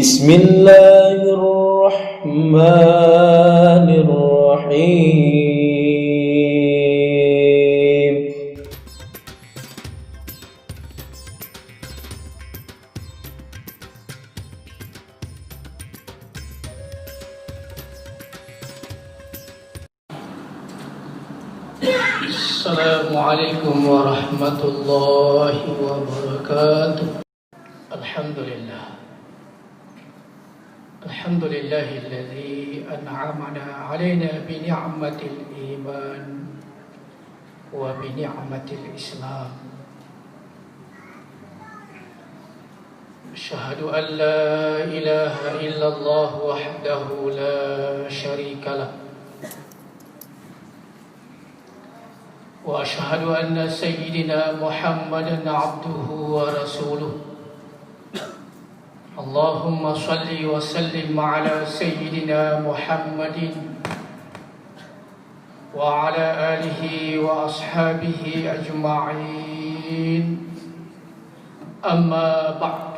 Bismillahirrahmanirrahim. Assalamualaikum warahmatullahi wabarakatuh. Alhamdulillahilladzi an'amana 'alaina bi ni'matil iman wa bi ni'matil islam. Asyhadu an la ilaha illallah wahdahu la syarika lah. Wa asyhadu anna sayyidina Muhammadan 'abduhu wa rasuluh. Allahumma salli wa sallim ala sayyidina Muhammadin wa ala alihi wa ashabihi ajma'in. Amma ba'd.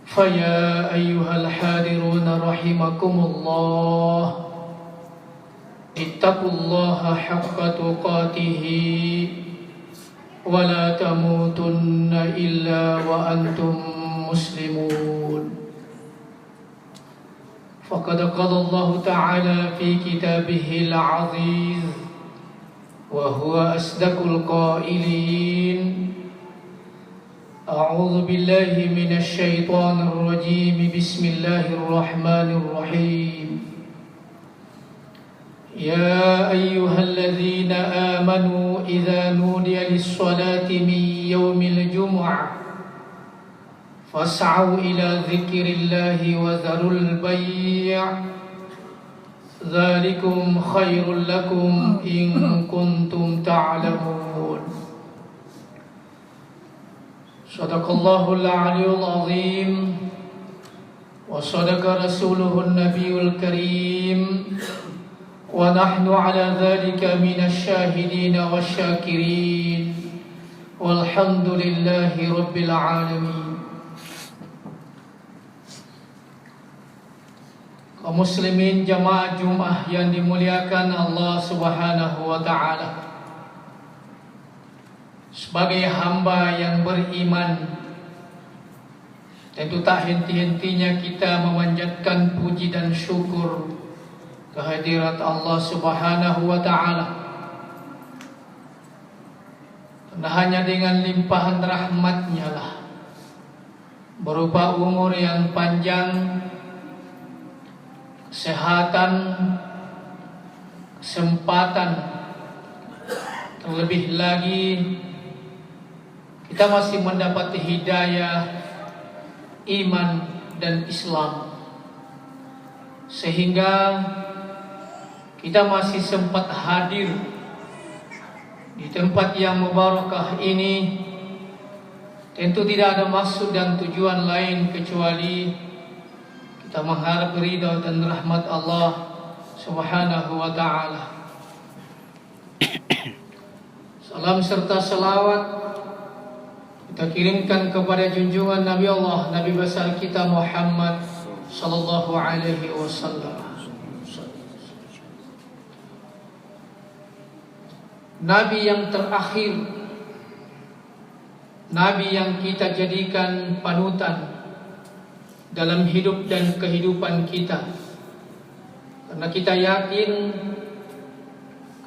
Faya ayyuhal hadirun rahimakumullah. Ittaqullaha haqqa tuqatih wa la tamutunna illa wa antum muslimun. Faqad qala Allah Ta'ala fi kitabihil aziz wa huwa asdaqul qailin. A'udzu billahi minasy syaithanir rajim. Bismillahirrahmanirrahim. يا أيها الذين آمنوا إذا نودي للصلاة من يوم الجمعة فاسعوا إلى ذكر الله وذروا البيع ذلكم خير لكم إن كنتم تعلمون. صدق الله العلي العظيم وصدق رسوله النبي الكريم ونحن على ذلك من الشاهدين والشاكرين والحمد لله رب العالمين. Kaum muslimin jamaah Jumat yang dimuliakan Allah Subhanahu wa taala. Sebagai hamba yang beriman, tentu tak henti-hentinya kita memanjatkan puji dan syukur kehadirat Allah Subhanahu wa ta'ala. Karena hanya dengan limpahan rahmat-Nya lah, berupa umur yang panjang, kesehatan, kesempatan, terlebih lagi kita masih mendapat hidayah iman dan Islam, sehingga kita masih sempat hadir di tempat yang mubarakah ini. Tentu tidak ada maksud dan tujuan lain kecuali kita mengharap ridha dan rahmat Allah Subhanahu wa ta'ala. Salam serta selawat kita kirimkan kepada junjungan Nabi Allah, Nabi besar kita Muhammad sallallahu alaihi wasallam. Nabi yang terakhir, Nabi yang kita jadikan panutan dalam hidup dan kehidupan kita. Karena kita yakin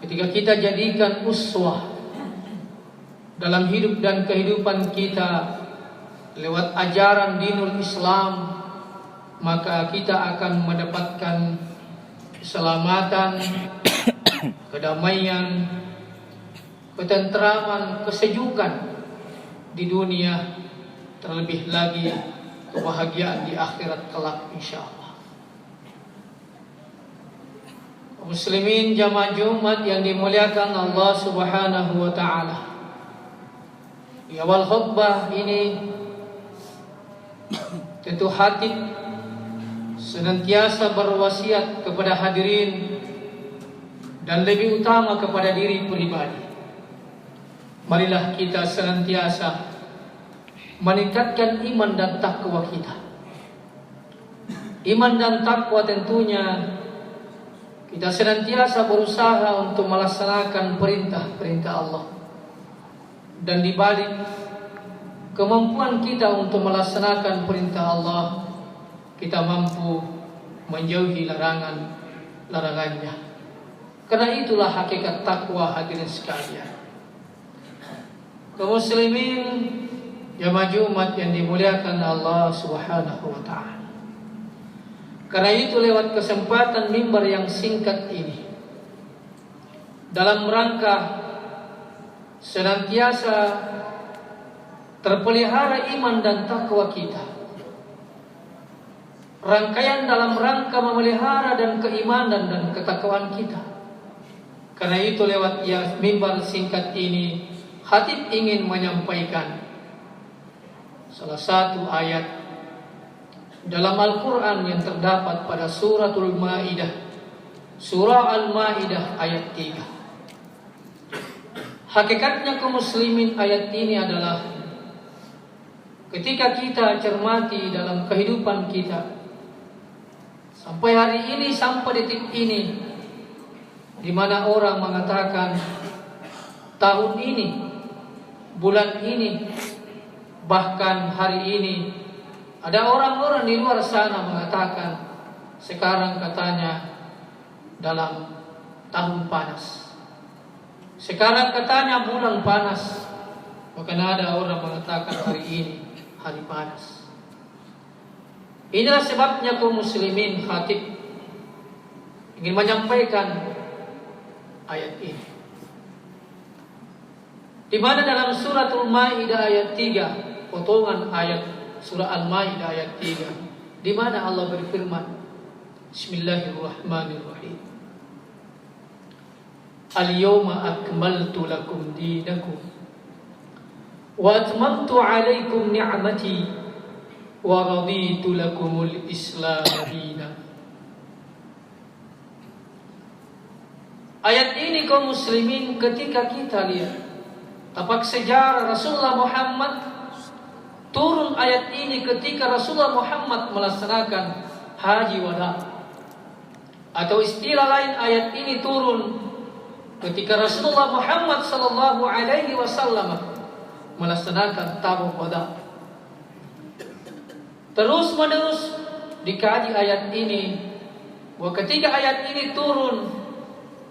ketika kita jadikan uswah dalam hidup dan kehidupan kita lewat ajaran dinul Islam, maka kita akan mendapatkan keselamatan, kedamaian, ketentraman, kesejukan di dunia, terlebih lagi kebahagiaan di akhirat kelak insyaallah. Muslimin jamaah Jumat yang dimuliakan Allah Subhanahu wa ta'ala. Di awal khutbah ini tentu khatib senantiasa berwasiat kepada hadirin dan lebih utama kepada diri pribadi. Marilah kita senantiasa meningkatkan iman dan takwa kita. Iman dan takwa tentunya kita senantiasa berusaha untuk melaksanakan perintah-perintah Allah. Dan di balik kemampuan kita untuk melaksanakan perintah Allah, kita mampu menjauhi larangannya. Karena itulah hakikat takwa, hadirin sekalian. Kaum muslimin jamaah Jumat yang dimuliakan Allah Subhanahu wa taala. Karena itu lewat kesempatan mimbar yang singkat ini, dalam rangka senantiasa terpelihara iman dan takwa kita, rangkaian dalam rangka memelihara dan keimanan dan ketakwaan kita. Karena itu lewat mimbar singkat ini, khatib ingin menyampaikan salah satu ayat dalam Al-Quran yang terdapat pada suratul Ma'idah, surah Al-Ma'idah ayat 3. Hakikatnya kaum muslimin, ayat ini adalah ketika kita cermati dalam kehidupan kita sampai hari ini, sampai detik ini, di mana orang mengatakan tahun ini, bulan ini, bahkan hari ini, ada orang-orang di luar sana mengatakan sekarang katanya dalam tahun panas, sekarang katanya bulan panas. Bahkan ada orang mengatakan hari ini hari panas. Inilah sebabnya kaum muslimin, khatib ingin menyampaikan ayat ini, di mana dalam suratul Maidah ayat 3, potongan ayat surah Al-Maidah ayat 3, di mana Allah berfirman, Bismillahirrahmanirrahim. Al-yawma akmaltu lakum dinakum wa atmamtu alaikum ni'mati wa raditu lakumul Islam dinan. Ayat ini kaum muslimin, ketika kita lihat tapak sejarah Rasulullah Muhammad, turun ayat ini ketika Rasulullah Muhammad melaksanakan haji wada. Atau istilah lain, ayat ini turun ketika Rasulullah Muhammad sallallahu alaihi wasallam melaksanakan tawaf wada. Terus menerus dikaji ayat ini, bahwa ketika ayat ini turun,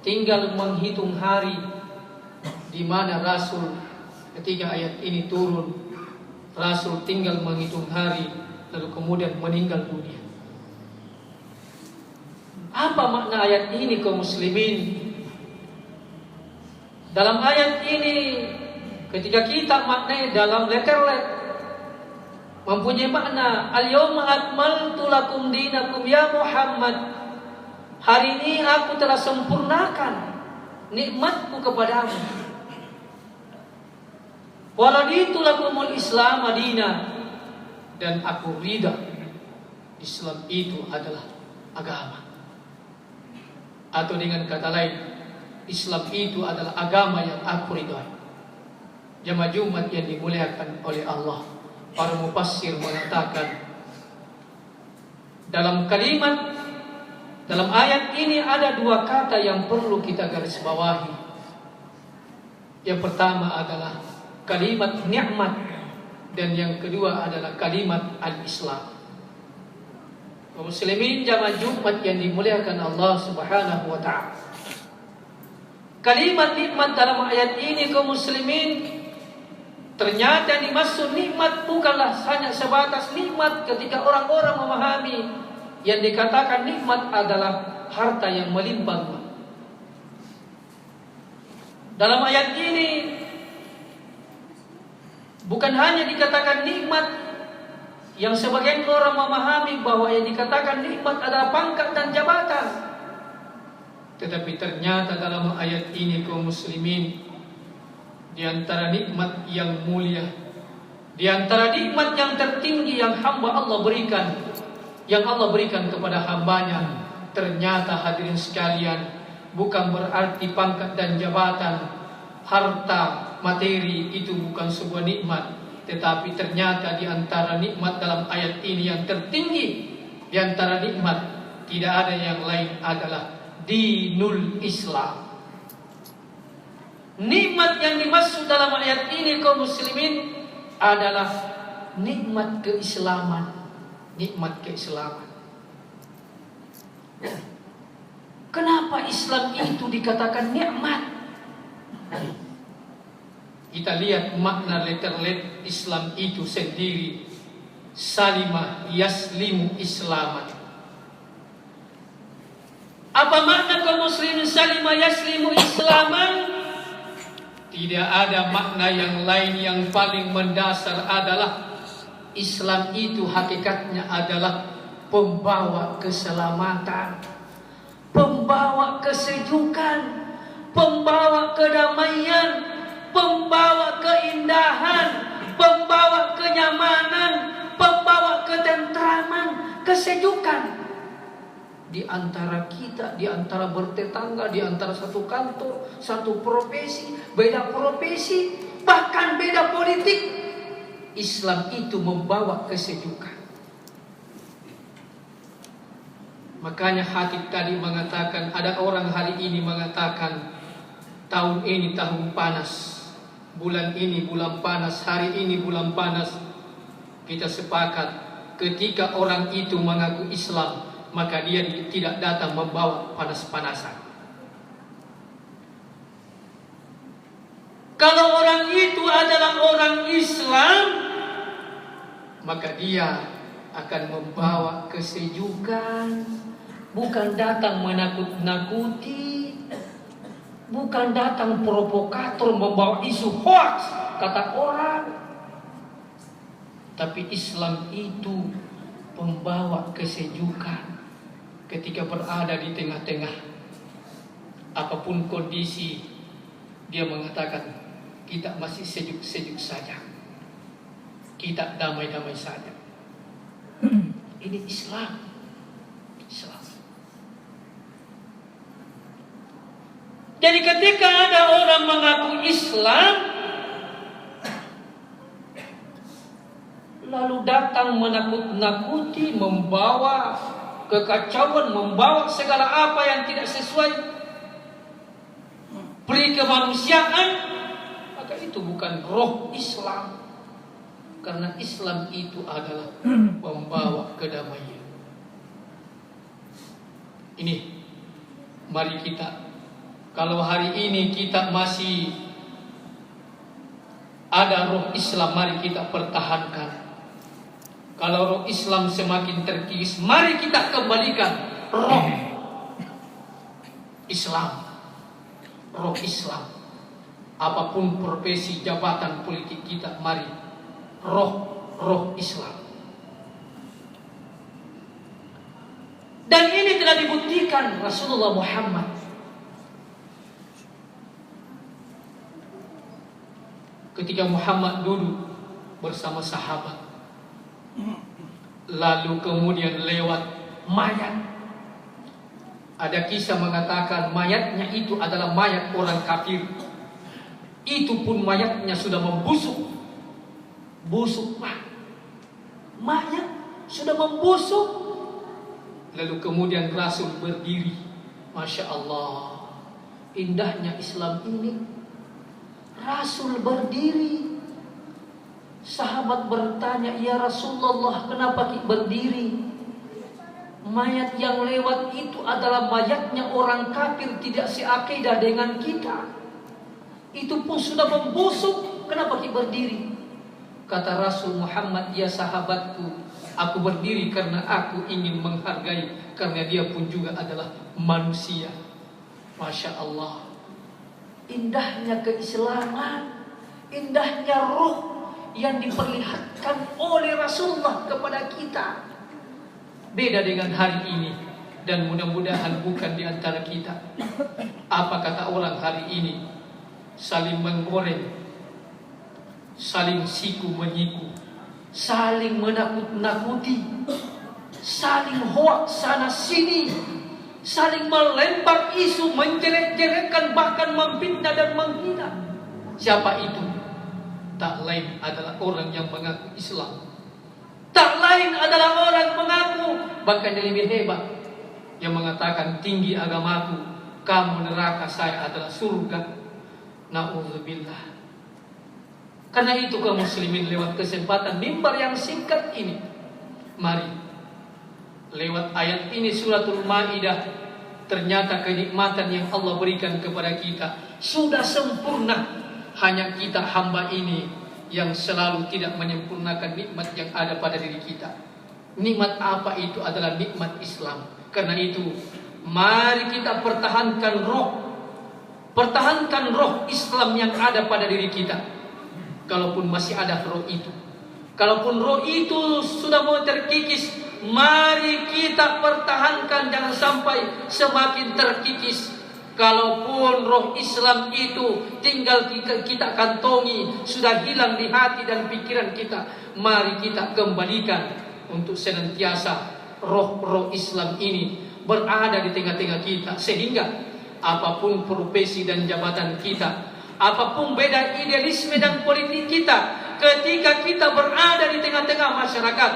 tinggal menghitung hari di mana Rasul, ketika ayat ini turun, Rasul tinggal menghitung hari, lalu kemudian meninggal dunia. Apa makna ayat ini kaum muslimin? Dalam ayat ini, ketika kita maknai dalam letter-let, mempunyai makna, Al-yawma akmaltu lakum dinakum ya Muhammad. Hari ini aku telah sempurnakan nikmatku kepadamu. Waladitu lakumul Islam madina, dan aku ridha Islam itu adalah agama. Atau dengan kata lain, Islam itu adalah agama yang aku ridhai. Jamaah Jumat yang dimuliakan oleh Allah, para mufassir mengatakan dalam ayat ini ada dua kata yang perlu kita garis bawahi. Yang pertama adalah kalimat nikmat, dan yang kedua adalah kalimat al-Islam. Kaum muslimin jamaah Jumat yang dimuliakan Allah Subhanahu wa taala, kalimat nikmat dalam ayat ini kaum muslimin, ternyata dimaksud nikmat bukanlah hanya sebatas nikmat ketika orang-orang memahami yang dikatakan nikmat adalah harta yang melimpah. Dalam ayat ini bukan hanya dikatakan nikmat yang sebagian orang memahami bahwa yang dikatakan nikmat adalah pangkat dan jabatan, tetapi ternyata dalam ayat ini kaum muslimin, di antara nikmat yang mulia, di antara nikmat yang tertinggi yang hamba Allah berikan, yang Allah berikan kepada hambanya, ternyata hadirin sekalian, bukan berarti pangkat dan jabatan, harta, materi itu bukan sebuah nikmat, Tetapi ternyata di antara nikmat dalam ayat ini yang tertinggi, di antara nikmat tidak ada yang lain adalah dinul Islam. Nikmat yang dimaksud dalam ayat ini kaum muslimin adalah nikmat keislaman. Nikmat keislaman. Kenapa Islam itu dikatakan nikmat? Kita lihat makna letterlet Islam itu sendiri. Salima yaslimu islaman. Apa makna kaum muslimin salima yaslimu islaman? Tidak ada makna yang lain yang paling mendasar adalah Islam itu hakikatnya adalah pembawa keselamatan, pembawa kesejukan, pembawa kedamaian, pembawa keindahan, pembawa kenyamanan, pembawa ketentraman, kesejukan di antara kita, di antara bertetangga, di antara satu kantor, satu profesi, beda profesi, bahkan beda politik. Islam itu membawa kesejukan. Makanya Khatib tadi mengatakan, ada orang hari ini mengatakan tahun ini tahun panas, bulan ini bulan panas, hari ini bulan panas. Kita sepakat ketika orang itu mengaku Islam, maka dia tidak datang membawa panas-panasan. Kalau orang itu adalah orang Islam, maka dia akan membawa kesejukan, bukan datang menakut-nakuti, bukan datang provokator membawa isu hoax kata orang. Tapi Islam itu membawa kesejukan. Ketika berada di tengah-tengah apapun kondisi, dia mengatakan kita masih sejuk-sejuk saja, kita damai-damai saja. Ini Islam. Islam. Jadi ketika ada orang mengaku Islam lalu datang menakut-nakuti, membawa kekacauan, membawa segala apa yang tidak sesuai peri kemanusiaan, maka itu bukan roh Islam. Karena Islam itu adalah membawa kedamaian. Ini, mari kita, kalau hari ini kita masih ada roh Islam, mari kita pertahankan. Kalau roh Islam semakin terkikis, mari kita kembalikan roh Islam. Roh Islam. Apapun profesi, jabatan politik kita, mari roh Islam. Dan ini telah dibuktikan Rasulullah Muhammad. Ketika Muhammad duduk bersama sahabat, lalu kemudian lewat mayat. Ada kisah mengatakan mayatnya itu adalah mayat orang kafir. Itu pun mayatnya sudah membusuk. Busuk pak. Mayat sudah membusuk. Lalu kemudian Rasul berdiri. Masya Allah, indahnya Islam ini. Rasul berdiri. Sahabat bertanya, ya Rasulullah, kenapa berdiri? Mayat yang lewat itu adalah mayatnya orang kafir, tidak seakidah dengan kita. Itu pun sudah membusuk, kenapa kita berdiri? Kata Rasul Muhammad, ya sahabatku, aku berdiri karena aku ingin menghargai, karena dia pun juga adalah manusia. Masya Allah, indahnya keislaman, indahnya ruh yang diperlihatkan oleh Rasulullah kepada kita. Beda dengan hari ini, dan mudah-mudahan bukan di antara kita. Apa kata orang hari ini? Saling menggoreng, saling siku menyiku, saling menakut-nakuti, saling hoak sana sini, saling melempar isu, menjelek-jelekkan, bahkan memfitnah dan menghina. Siapa itu? tak lain adalah orang yang mengaku Islam. Tak lain adalah orang mengaku, bahkan yang lebih hebat, yang mengatakan tinggi agamaku, kamu neraka, saya adalah surga. Na'udzubillah. Karena itu kaum muslimin, lewat kesempatan mimbar yang singkat ini, mari lewat ayat ini suratul Maidah, ternyata kenikmatan yang Allah berikan kepada kita sudah sempurna. Hanya kita hamba ini yang selalu tidak menyempurnakan nikmat yang ada pada diri kita. Nikmat apa itu? Adalah nikmat Islam. Karena itu mari kita pertahankan roh Islam yang ada pada diri kita. Kalaupun masih ada roh itu, kalaupun roh itu sudah mau terkikis, mari kita pertahankan, jangan sampai semakin terkikis. Kalaupun roh Islam itu tinggal kita kantongi, sudah hilang di hati dan pikiran kita, mari kita kembalikan untuk senantiasa roh Islam ini berada di tengah-tengah kita, sehingga apapun profesi dan jabatan kita, apapun beda idealisme dan politik kita, ketika kita berada di tengah-tengah masyarakat,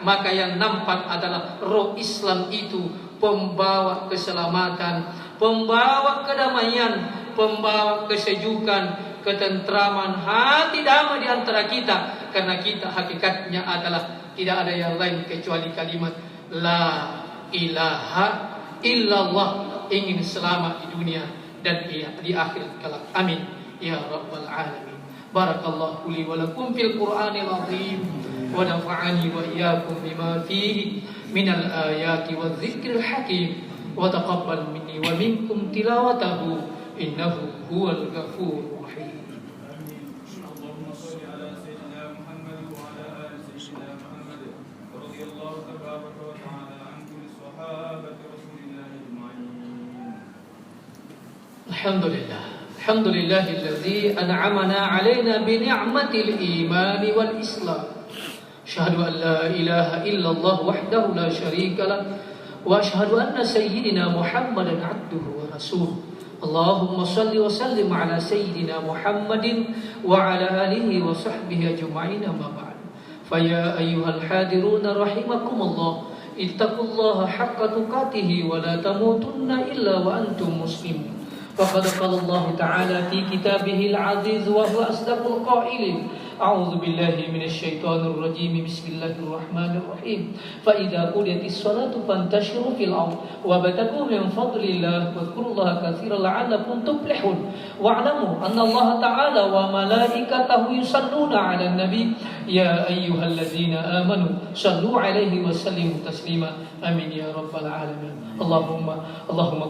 maka yang nampak adalah roh Islam itu pembawa keselamatan, pembawa kedamaian, pembawa kesejukan, ketentraman, hati damai di antara kita. Karena kita hakikatnya adalah tidak ada yang lain kecuali kalimat La ilaha illallah, ingin selamat di dunia dan di akhirat kelak. Amin ya rabbal alamin. Barakallahu li wa lakum fil Qur'anil azim wa nafa'ani wa iyyakum bima fihi minal ayati wadh-dhikril hakim wa taqabbal minni wa minkum tilawatahu innahu huwal ghafurur rahim. Allahumma shalli ala sayyidina Muhammad wa ala ali sayyidina Muhammad radhiyallahu tabaraka wa ta'ala an kulli sahabati Rasulillah ajma'in. Alhamdulillahilladzi an'amana 'alaina bi ni'matil iman wal islam. Asyhadu an la ilaha illallah wahdahu la syarika lah wa asyhadu anna sayyidina Muhammadan 'abduhu wa rasuluh. Allahumma shalli wa sallim ala sayyidina Muhammadin wa ala alihi wa sahbihi ajma'in, amma ba'd. Fa ya ayyuhal hadirun rahimakumullah, ittaqullaha haqqa tuqatih wa la tamutunna illa wa antum muslimun. Faqad qala Allah ta'ala fi kitabihil aziz wa huwa asdaqul qailin. A'udzu billahi minasy syaithanir rajim. Bismillahirrahmanirrahim. Fa idza qudiyatis shalatu fantashiru fil ardh wabtaghu min fadlillah wadhkurullaha katsiran la'allakum tuflihun. Wa'lamu anna Allah ta'ala wa malaikatahu yusalluna 'alan nabi ya ayyuhalladzina amanu sallu 'alaihi wa sallimu taslima. Amin ya rabbal alamin. Allahumma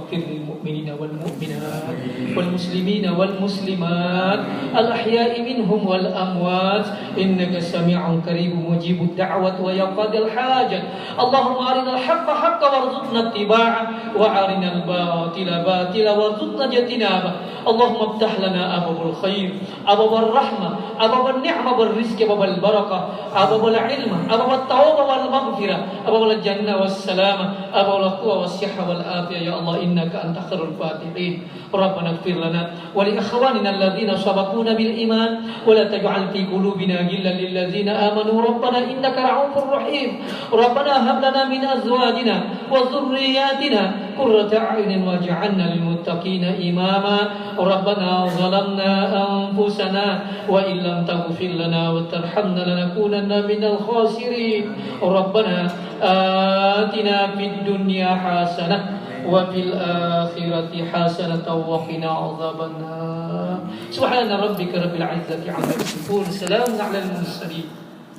ighfir lil mu'minina wal mu'minat wal muslimina wal muslimat al ahya'i minhum wal amwat innaka sami'un qaribun mujibud da'wat wa yaqadil hajat. Allahumma arinal haqqa haqqan warzuqna ittiba'ah wa arinal batila batila warzuqna ijtinabah. Allahumma iftah lana abwabul khair, abwabur rahmah, abwabun ni'mah wal rizqi, abwabul barakah, abwabul ilm, abwabut tawbah wal maghfirah, abwabul jannah was salamah, abwabul quwwah was sihah wal afiyah. Ya Allah, innaka anta khairul fatihin. Rabbana ighfir lana wa li ikhwanina alladhina sabaquna bil iman wa la taj'al fi qulubina ghillan lil ladzina amanu rabbana innaka ra'ufur rahim. Rabbana hab lana min azwajina wa dhurriyyatina qurrata a'yunin waj'alna lil muttaqina imama. Rabbana zalamna anfusana wa illam taghfir lana wa tarhamna lanakunanna minal khasirin. Rabbana atina fid dunya hasanah wa fil akhirati hasanatan wa qina adzabannar. Subhana rabbika rabbil izzati 'amma yasifun, salamun 'alal mursalin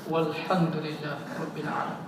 walhamdulillahi rabbil alamin.